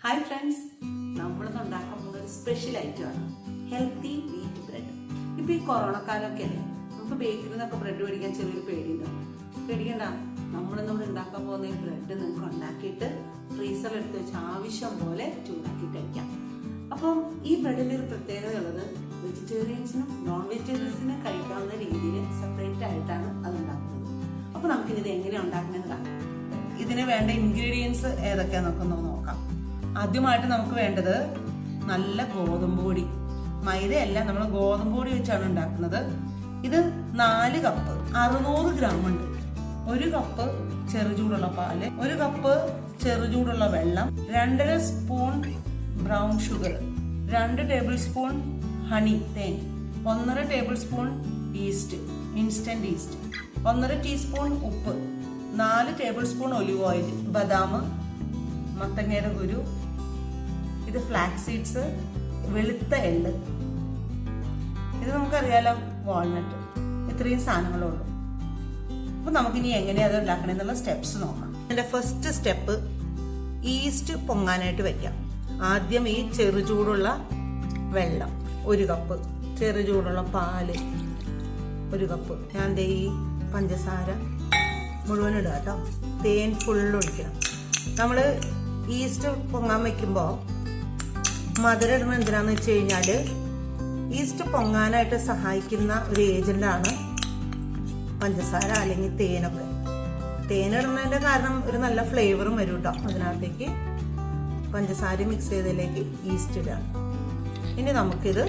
Hi friends, നമ്മൾ ഉണ്ടാക്കാൻ പോകുന്ന ഒരു സ്പെഷ്യൽ ഐറ്റം ആണ് ഹെൽത്തി വീറ്റ് ബ്രെഡ്. ഇപ്പൊ ഈ കൊറോണ കാലമൊക്കെ അല്ലേ, നമുക്ക് ബേക്കറിയിൽ നിന്നൊക്കെ ബ്രെഡ് മേടിക്കാൻ ചെറിയൊരു പേടിയുണ്ടാവും. പേടിക്കണ്ട, നമ്മളിന്നിവിടെ ഉണ്ടാക്കാൻ പോകുന്ന ഈ ബ്രെഡ് നിങ്ങൾക്ക് ഉണ്ടാക്കിയിട്ട് ഫ്രീസറിൽ എടുത്ത് വെച്ച് ആവശ്യം പോലെ ചൂടാക്കി കഴിക്കാം. അപ്പം ഈ ബ്രെഡിന്റെ ഒരു പ്രത്യേകത ഉള്ളത് വെജിറ്റേറിയൻസിനും നോൺ വെജിറ്റേറിയൻസിനും കഴിക്കാവുന്ന രീതിയിൽ സെപ്പറേറ്റ് ആയിട്ടാണ് അത് ഉണ്ടാക്കുന്നത്. അപ്പൊ നമുക്കിനി ഇത് എങ്ങനെയാണ് ഉണ്ടാക്കണമെന്ന് കാണാം. ഇതിന് വേണ്ട ഇൻഗ്രീഡിയൻസ് ഏതൊക്കെയാണെന്നൊക്കെ നോക്കാം. ആദ്യമായിട്ട് നമുക്ക് വേണ്ടത് നല്ല ഗോതമ്പ് പൊടി. മൈദയല്ല, നമ്മൾ ഗോതമ്പ് പൊടി വെച്ചാണ് ഉണ്ടാക്കുന്നത്. ഇത് 4 കപ്പ് 600 ഗ്രാം ഉണ്ട്. 1 കപ്പ് ചെറുചൂടുള്ള പാല്, 1 കപ്പ് ചെറുചൂടുള്ള വെള്ളം, 2.5 spoon brown sugar, 2 table spoon honey തേൻ, 1.5 table spoon east instant east, 1.5 teaspoon ഉപ്പ്, 4 ടേബിൾ സ്പൂൺ ഒലിവ് ഓയിൽ, ബദാം, മത്തങ്ങയുടെ കുരു, ഇത് ഫ്ലാക്സ് സീഡ്സ്, വെളുത്ത എള്ള്, ഇത് നമുക്കറിയാലോ വാൾനട്ട്. ഇത്രയും സാധനങ്ങളേ ഉള്ളൂ. അപ്പൊ നമുക്കിനി എങ്ങനെയാ അത് ഉണ്ടാക്കണമെന്നുള്ള സ്റ്റെപ്സ് നോക്കാം. എൻ്റെ ഫസ്റ്റ് സ്റ്റെപ്പ് ഈസ്റ്റ് പൊങ്ങാനായിട്ട് വെക്കാം. ആദ്യം ഈ ചെറുചൂടുള്ള വെള്ളം 1 കപ്പ്, ചെറുചൂടുള്ള പാല് 1 കപ്പ്, ഞാൻ ഈ പഞ്ചസാര മുഴുവൻ ഇടുക കേട്ടോ, തേൻ ഫുള്ള് ഒഴിക്കണം. നമ്മൾ ഈസ്റ്റ് പൊങ്ങാൻ വെക്കുമ്പോൾ മധുരം ഇടുന്നത് എന്തിനാന്ന് വെച്ച് കഴിഞ്ഞാൽ ഈസ്റ്റ് പൊങ്ങാനായിട്ട് സഹായിക്കുന്ന ഒരു ഏജന്റാണ് പഞ്ചസാര അല്ലെങ്കിൽ തേനൊക്കെ. തേനിടുന്നതിന്റെ കാരണം ഒരു നല്ല ഫ്ലേവറും വരും കേട്ടോ. അതിനകത്തേക്ക് പഞ്ചസാര മിക്സ് ചെയ്തതിലേക്ക് ഈസ്റ്റ് ഇടുക. ഇനി നമുക്കിത്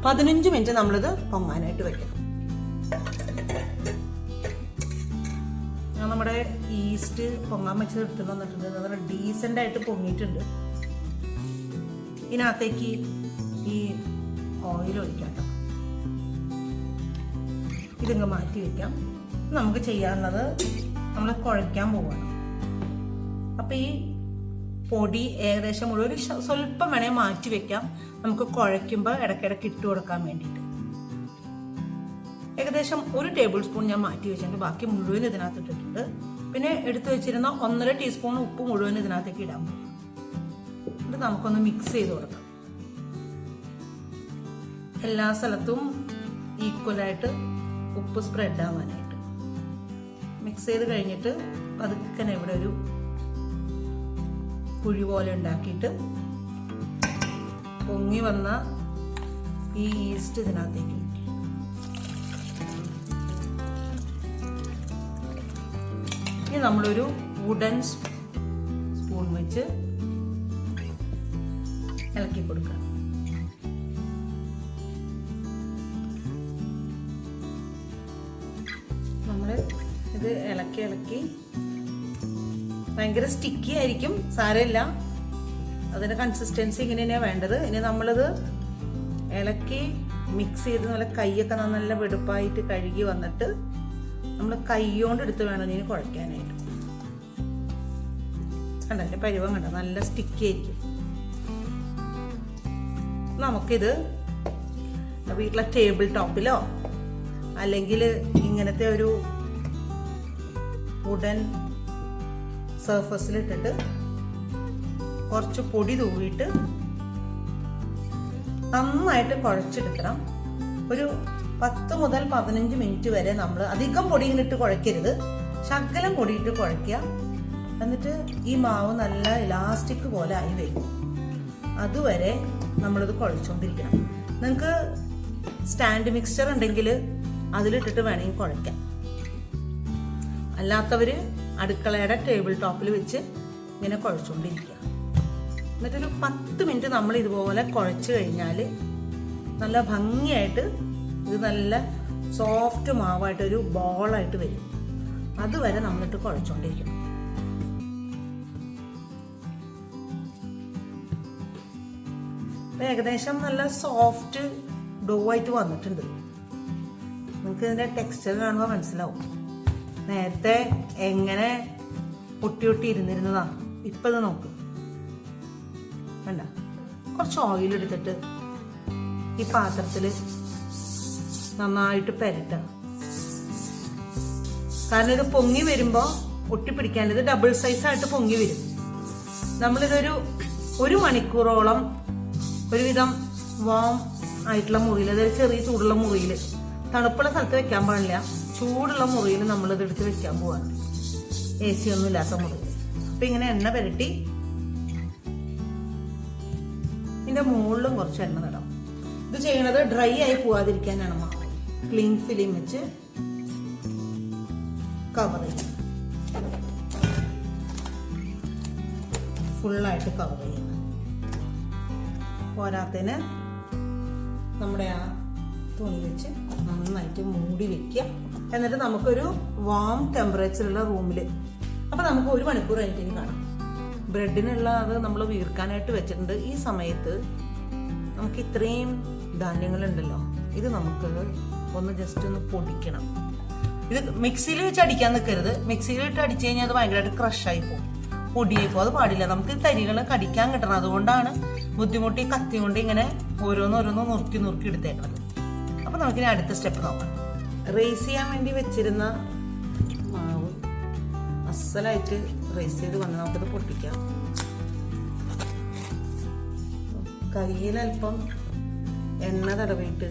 15 മിനിറ്റ് നമ്മളിത് പൊങ്ങാനായിട്ട് വെക്കണം. നമ്മുടെ ഈസ്റ്റ് പൊങ്ങാൻ വെച്ചത് എടുത്തിട്ട് വന്നിട്ടുണ്ട്. അതുപോലെ ഡീസൻ്റ് ആയിട്ട് പൊങ്ങിയിട്ടുണ്ട്. ഇതിനകത്തേക്ക് ഈ ഓയിൽ ഒഴിക്കാം. ഇതിങ്ങ് മാറ്റി വെക്കാം. നമുക്ക് ചെയ്യാനുള്ളത് നമ്മൾ കുഴയ്ക്കാൻ പോവാണ്. അപ്പം ഈ പൊടി ഏകദേശം മുഴുവൻ സ്വല്പം വേണേ മാറ്റി വെക്കാം, നമുക്ക് കുഴയ്ക്കുമ്പോൾ ഇടയ്ക്കിടയ്ക്ക് ഇട്ട് കൊടുക്കാൻ വേണ്ടിയിട്ട്. ഏകദേശം 1 ടേബിൾ സ്പൂൺ ഞാൻ മാറ്റി വെച്ചിട്ടുണ്ട്. ബാക്കി മുഴുവൻ ഇതിനകത്ത് ഇട്ടിട്ടുണ്ട്. പിന്നെ എടുത്തു വെച്ചിരുന്ന 1.5 ടീസ്പൂൺ ഉപ്പ് മുഴുവൻ ഇതിനകത്തേക്ക് ഇടാൻ പോകും. ഇത് നമുക്കൊന്ന് മിക്സ് ചെയ്ത് കൊടുക്കാം. എല്ലാ സ്ഥലത്തും ഈക്വലായിട്ട് ഉപ്പ് സ്പ്രെഡ് ആവാനായിട്ട് മിക്സ് ചെയ്ത് കഴിഞ്ഞിട്ട് പതുക്കെ ഇവിടെ ഒരു കുഴി പോലെ ഉണ്ടാക്കിയിട്ട് പൊങ്ങി വന്ന ഈ ഈസ്റ്റ് ഇതിനകത്തേക്ക് ഇനി നമ്മളൊരു വുഡൻ സ്പൂൺ വെച്ച് ഇളക്കി കൊടുക്കുക. നമ്മൾ ഇത് ഇളക്കി ഭയങ്കര സ്റ്റിക്കി ആയിരിക്കും, സാരമില്ല, അതിന്റെ കൺസിസ്റ്റൻസി ഇങ്ങനെ തന്നെയാണ് വേണ്ടത്. ഇനി നമ്മളിത് ഇളക്കി മിക്സ് ചെയ്ത് നല്ല കൈയൊക്കെ നല്ല വെടുപ്പായിട്ട് കഴുകി വന്നിട്ട് നമ്മൾ കൈകൊണ്ട് എടുത്ത് വേണം ഇതിന് കുഴയ്ക്കാനായിട്ട്. കണ്ടല്ലേ പരുവം കണ്ട, നല്ല സ്റ്റിക്കി ആയിരിക്കും. നമുക്കിത് വീട്ടിലെ ടേബിൾ ടോപ്പിലോ അല്ലെങ്കിൽ ഇങ്ങനത്തെ ഒരു വുഡൻ സർഫസിലിട്ടിട്ട് കുറച്ച് പൊടി തൂവിയിട്ട് നന്നായിട്ട് കുഴച്ചെടുക്കണം. ഒരു 10 മുതൽ 15 മിനിറ്റ് വരെ നമ്മൾ അധികം പൊടി ഇട്ട് കുഴക്കരുത്, ശകലം പൊടിയിട്ട് കുഴയ്ക്കുക. എന്നിട്ട് ഈ മാവ് നല്ല ഇലാസ്റ്റിക് പോലെ ആയി വരും. അതുവരെ നമ്മളിത് കുഴച്ചുകൊണ്ടിരിക്കണം. നിങ്ങൾക്ക് സ്റ്റാൻഡ് മിക്സ്ചർ ഉണ്ടെങ്കിൽ അതിലിട്ടിട്ട് വേണമെങ്കിൽ കുഴയ്ക്കാം. അല്ലാത്തവര് അടുക്കളയുടെ ടേബിൾ ടോപ്പിൽ വെച്ച് ഇങ്ങനെ കുഴച്ചുകൊണ്ടിരിക്കുക. എന്നിട്ടൊരു 10 മിനിറ്റ് നമ്മൾ ഇതുപോലെ കുഴച്ച് കഴിഞ്ഞാൽ നല്ല ഭംഗിയായിട്ട് ഇത് നല്ല സോഫ്റ്റ് മാവായിട്ട് ഒരു ബോളായിട്ട് വരും. അതുവരെ നമ്മളിട്ട് കുഴച്ചുകൊണ്ടിരിക്കണം. ഏകദേശം നല്ല സോഫ്റ്റ് ഡോ ആയിട്ട് വന്നിട്ടുണ്ട്. നിങ്ങൾക്ക് ഇതിന്റെ ടെക്സ്ചർ കാണുമ്പോൾ മനസ്സിലാവും. നേരത്തെ എങ്ങനെ ഒട്ടി ഇരുന്നിരുന്നതാ, ഇപ്പൊ ഇത് നോക്ക്. വേണ്ട, കുറച്ച് ഓയിൽ എടുത്തിട്ട് ഈ പാത്രത്തിൽ നന്നായിട്ട് പെരട്ടുക. കാരണം ഇത് പൊങ്ങി വരുമ്പോൾ ഒട്ടിപ്പിടിക്കാൻ, ഇത് ഡബിൾ സൈസ് ആയിട്ട് പൊങ്ങി വരും. നമ്മളിതൊരു 1 മണിക്കൂറോളം ഒരുവിധം വാം ആയിട്ടുള്ള മുറിയിൽ, അതായത് ചെറിയ ചൂടുള്ള മുറിയിൽ, തണുപ്പുള്ള സ്ഥലത്ത് വെക്കാൻ പാടില്ല, ചൂടുള്ള മുറിയിൽ നമ്മളിത് എടുത്ത് വെക്കാൻ പോവാണ്, AC ഒന്നും ഇല്ലാത്ത മുറിയിൽ. അപ്പം ഇങ്ങനെ എണ്ണ പുരട്ടി ഇതിൻ്റെ മുകളിലും കുറച്ച് എണ്ണ തടണം. ഇത് ചെയ്യണത് ഡ്രൈ ആയി പോവാതിരിക്കാനാണ്. മാവ് ക്ലീൻ ഫിലിം വെച്ച് കവർ ചെയ്യണം, ഫുള്ളായിട്ട് കവർ ചെയ്യണം. പോരാത്തതിന് നമ്മുടെ ആ തുണി വെച്ച് നന്നായിട്ട് മൂടി വെക്കുക. എന്നിട്ട് നമുക്കൊരു വാം ടെമ്പറേച്ചറുള്ള റൂമിൽ, അപ്പം നമുക്ക് 1 മണിക്കൂർ കഴിഞ്ഞിട്ട് കാണാം. ബ്രെഡിനുള്ള അത് നമ്മൾ വീർക്കാനായിട്ട് വെച്ചിട്ടുണ്ട്. ഈ സമയത്ത് നമുക്ക് ഇത്രയും ധാന്യങ്ങളുണ്ടല്ലോ, ഇത് നമുക്ക് ഒന്ന് ജസ്റ്റ് ഒന്ന് പൊടിക്കണം. ഇത് മിക്സിയിൽ വെച്ച് അടിക്കാൻ നിൽക്കരുത്. മിക്സിയിൽ ഇട്ട് അടിച്ചു കഴിഞ്ഞാൽ അത് ഭയങ്കരമായിട്ട് ക്രഷായി പോകും, പൊടിയായി പോകും. അത് പാടില്ല. നമുക്ക് തരികൾ കടിക്കാൻ കിട്ടണം. അതുകൊണ്ടാണ് ബുദ്ധിമുട്ടി കത്തി കൊണ്ട് ഇങ്ങനെ ഓരോന്നോരോന്ന് നുറുക്കി എടുത്തേക്കണത്. അപ്പം നമുക്കിനി അടുത്ത സ്റ്റെപ്പ് നോക്കാം. റേസ് ചെയ്യാൻ വേണ്ടി വെച്ചിരുന്ന മാവ് അസലായിട്ട് റേസ് ചെയ്ത് വന്ന് നമുക്കത് പൊട്ടിക്കാം. കയ്യിലൽപ്പം എണ്ണ തടവിയിട്ട്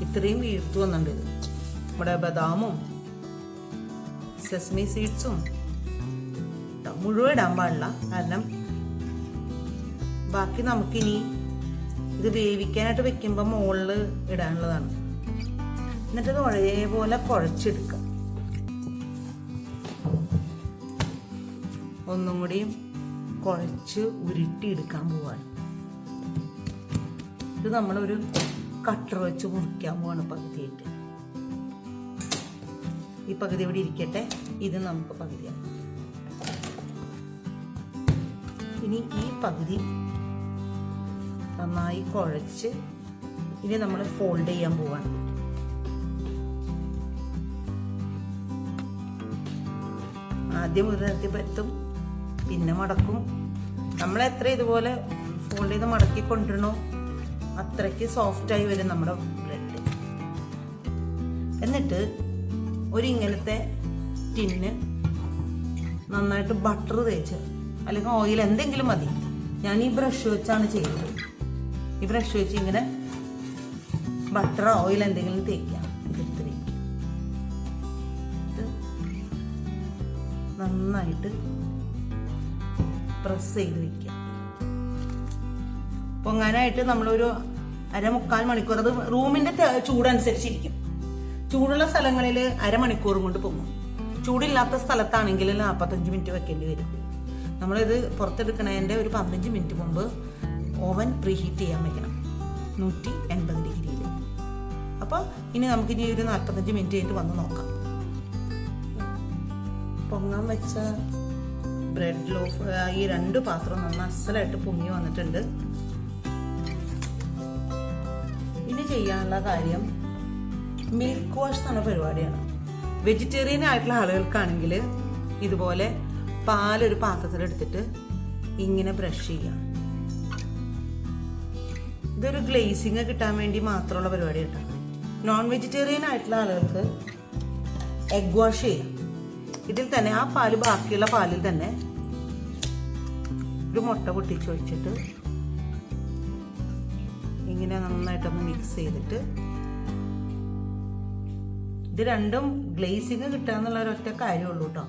ഇത്രയും വീർത്തു വന്നിട്ടുണ്ട്. ഇത് നമ്മുടെ ബദാമും സെസ്മി സീഡ്സും മുഴുവൻ ഇടാൻ പാടില്ല, കാരണം ബാക്കി നമുക്കിനി ഇത് വേവിക്കാനായിട്ട് വെക്കുമ്പോൾ മുകളിൽ ഇടാനുള്ളതാണ്. എന്നിട്ടത് ഒരേപോലെ കുഴച്ചെടുക്കാം. ഒന്നും കൂടിയും കുഴച്ച് ഉരുട്ടിയെടുക്കാൻ പോവാണ്. ഇത് നമ്മളൊരു കട്ടർ വെച്ച് മുറിക്കാൻ പോവാണ് പകുതിയായിട്ട്. ഈ പകുതി ഇവിടെ ഇരിക്കട്ടെ, ഇത് നമുക്ക് പകുതിയാക്കാം. ഇനി ഈ പകുതി നന്നായി കുഴച്ച് ഇനി നമ്മൾ ഫോൾഡ് ചെയ്യാൻ പോവാണ്. ആദ്യം ഒരു തരത്തിൽ പറ്റും, പിന്നെ മടക്കും. നമ്മൾ എത്ര ഇതുപോലെ ഫോൾഡ് ചെയ്ത് മടക്കി കൊണ്ടിരണോ അത്രയ്ക്ക് സോഫ്റ്റായി വരും നമ്മുടെ ബ്രെഡ്. എന്നിട്ട് ഇങ്ങനത്തെ ടിന്ന് നന്നായിട്ട് ബട്ടർ തേച്ച് അല്ലെങ്കിൽ ഓയിൽ എന്തെങ്കിലും മതി. ഞാൻ ഈ ബ്രഷ് വെച്ചാണ് ചെയ്യുന്നത്. ഈ ബ്രഷ് വെച്ച് ഇങ്ങനെ ബട്ടർ ഓയിൽ എന്തെങ്കിലും തേക്കാം, എടുത്ത് വയ്ക്കാം. നന്നായിട്ട് പ്രസ് ചെയ്ത് വെക്കാം. പൊങ്ങാനായിട്ട് നമ്മളൊരു 1/4 മണിക്കൂർ, അത് റൂമിന്റെ ചൂടനുസരിച്ചിരിക്കും. ചൂടുള്ള സ്ഥലങ്ങളിൽ 1/2 മണിക്കൂർ കൊണ്ട് പൊങ്ങും. ചൂടില്ലാത്ത സ്ഥലത്താണെങ്കിൽ 45 മിനിറ്റ് വെക്കേണ്ടി വരും. നമ്മളിത് പുറത്തെടുക്കണതിൻ്റെ ഒരു 15 മിനിറ്റ് മുമ്പ് ഓവൻ പ്രീഹീറ്റ് ചെയ്യാൻ വെക്കണം 180 ഡിഗ്രിയിൽ. അപ്പോൾ ഇനി നമുക്കിനി ഒരു 45 മിനിറ്റ് കഴിഞ്ഞിട്ട് വന്ന് നോക്കാം. പൊങ്ങാൻ വെച്ച ബ്രെഡ് ലോഫ് ഈ 2 പാത്രം നന്നായി അസലായിട്ട് പൊങ്ങി വന്നിട്ടുണ്ട്. ഇനി ചെയ്യാനുള്ള കാര്യം മിൽക്ക് വാഷ് എന്ന പരിപാടിയാണ്. വെജിറ്റേറിയൻ ആയിട്ടുള്ള ആളുകൾക്കാണെങ്കിൽ ഇതുപോലെ പാലൊരു പാത്രത്തിലെടുത്തിട്ട് ഇങ്ങനെ ബ്രഷ് ചെയ്യാം. ഇതൊരു ഗ്ലേസിങ് കിട്ടാൻ വേണ്ടി മാത്രമുള്ള പരിപാടി കേട്ടോ. നോൺ വെജിറ്റേറിയൻ ആയിട്ടുള്ള ആളുകൾക്ക് എഗ് വാഷ് ചെയ്യാം. ഇതിൽ തന്നെ ആ പാല്, ബാക്കിയുള്ള പാലിൽ തന്നെ ഒരു മുട്ട പൊട്ടിച്ച് ഒഴിച്ചിട്ട് ഇങ്ങനെ നന്നായിട്ടൊന്ന് മിക്സ് ചെയ്തിട്ട്, ഇത് രണ്ടും ഗ്ലേസിങ് കിട്ടുക എന്നുള്ള ഒരൊറ്റ കാര്യമുള്ളൂ കേട്ടോ.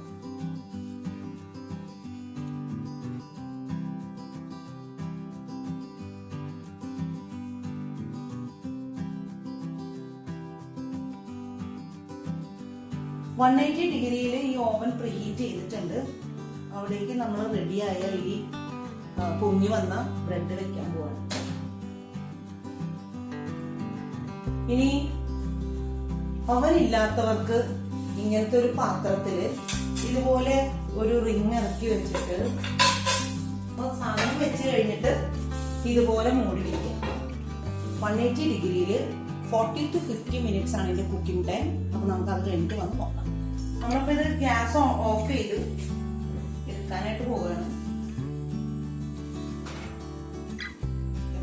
വൺ 180 ഡിഗ്രിയിൽ ഈ ഓവൻ പ്രീഹീറ്റ് ചെയ്തിട്ടുണ്ട്. അവിടേക്ക് നമ്മൾ റെഡിയായ ഈ പൊങ്ങി വന്ന ബ്രെഡ് വെക്കാൻ പോവാണ്. ഇനി ഓവൻ ഇല്ലാത്തവർക്ക് ഇങ്ങനത്തെ ഒരു പാത്രത്തില് ഇതുപോലെ ഒരു റിങ് ഇറക്കി വെച്ചിട്ട് സാധനം വെച്ച് കഴിഞ്ഞിട്ട് ഇതുപോലെ മൂടി വയ്ക്കുക. 180 ഡിഗ്രിയിൽ 40 to 50 മിനിറ്റ്സ് ആണ് ഇതിന്റെ കുക്കിംഗ് ടൈം. അപ്പൊ നമുക്ക് അത് കഴിഞ്ഞിട്ട് വന്ന് നോക്കാം. നമ്മളിപ്പോ ഇത് ഗ്യാസ് ഓഫ് ചെയ്ത് എടുക്കാനായിട്ട് പോവുകയാണ്.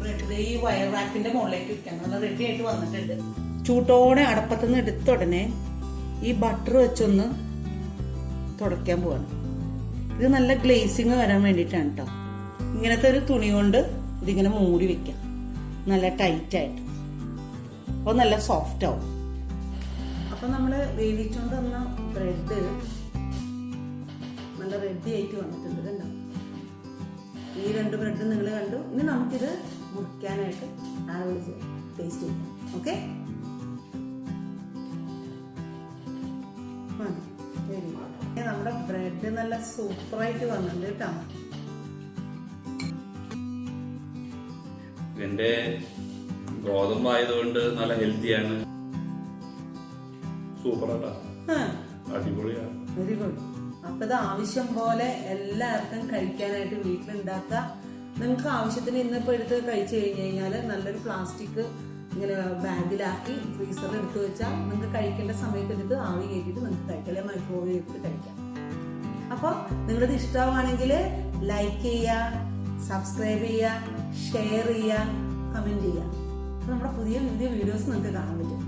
ബ്രെഡ് ഈ വയർ റാക്കിന്റെ മുകളിലേക്ക് വെക്കാൻ നല്ല റെഡി ആയിട്ട് വന്നിട്ടുണ്ട്. ചൂട്ടോടെ അടപ്പത്തുനിന്ന് എടുത്ത ഉടനെ ഈ ബട്ടർ വെച്ചൊന്ന് തുടയ്ക്കാൻ പോവാണ്. ഇത് നല്ല ഗ്ലേസിങ് വരാൻ വേണ്ടിയിട്ടാണ് കേട്ടോ. ഇങ്ങനത്തെ ഒരു തുണി കൊണ്ട് ഇതിങ്ങനെ മൂടി വെക്കാം, നല്ല ടൈറ്റായിട്ട്. അപ്പോൾ നല്ല സോഫ്റ്റ് ആവും. അപ്പം നമ്മൾ വേവിച്ചുകൊണ്ട് വന്ന ബ്രെഡ് നല്ല റെഡി ആയിട്ട് വന്നിട്ടുണ്ട്. കണ്ടോ? ഈ 2 ബ്രെഡ് നിങ്ങൾ കണ്ടു. ഇനി നമുക്കിത് മുറിക്കാനായിട്ട് ടേസ്റ്റ് ചെയ്യാം. ഓക്കെ, നമ്മുടെ ബ്രെഡ് നല്ല സൂപ്പറായിട്ട് വന്നിട്ടുണ്ട് കേട്ടോ. ഇതിന്റെ ഗോതമ്പായതുകൊണ്ട് നല്ല ഹെൽത്തിയാണ്. സൂപ്പറാട്ടാ, അടിപൊളിയാണ്. Very good. അപ്പൊ ഇത് ആവശ്യം പോലെ എല്ലാവർക്കും കഴിക്കാനായിട്ട് വീട്ടിലുണ്ടാക്കുക. നിങ്ങൾക്ക് ആവശ്യത്തിന് ഇന്നിപ്പോ എടുത്ത് കഴിച്ചു കഴിഞ്ഞു കഴിഞ്ഞാല് നല്ലൊരു പ്ലാസ്റ്റിക് ഇങ്ങനെ ബാഗിലാക്കി ഫ്രീസറിൽ എടുത്തു വെച്ചാൽ നിങ്ങൾക്ക് കഴിക്കേണ്ട സമയത്ത് എടുത്ത് ആവി കയറ്റിയിട്ട് നിങ്ങൾക്ക് കഴിക്കാം, അല്ലെങ്കിൽ മൈക്രോവേവ് ചെയ്തിട്ട് കഴിക്കാം. അപ്പോൾ നിങ്ങളിത് ഇഷ്ടമാണെങ്കിൽ ലൈക്ക് ചെയ്യുക, സബ്സ്ക്രൈബ് ചെയ്യുക, ഷെയർ ചെയ്യുക, കമന്റ് ചെയ്യുക. അപ്പോൾ നമ്മുടെ പുതിയ വീഡിയോസ് നിങ്ങൾക്ക് കാണാൻ പറ്റും.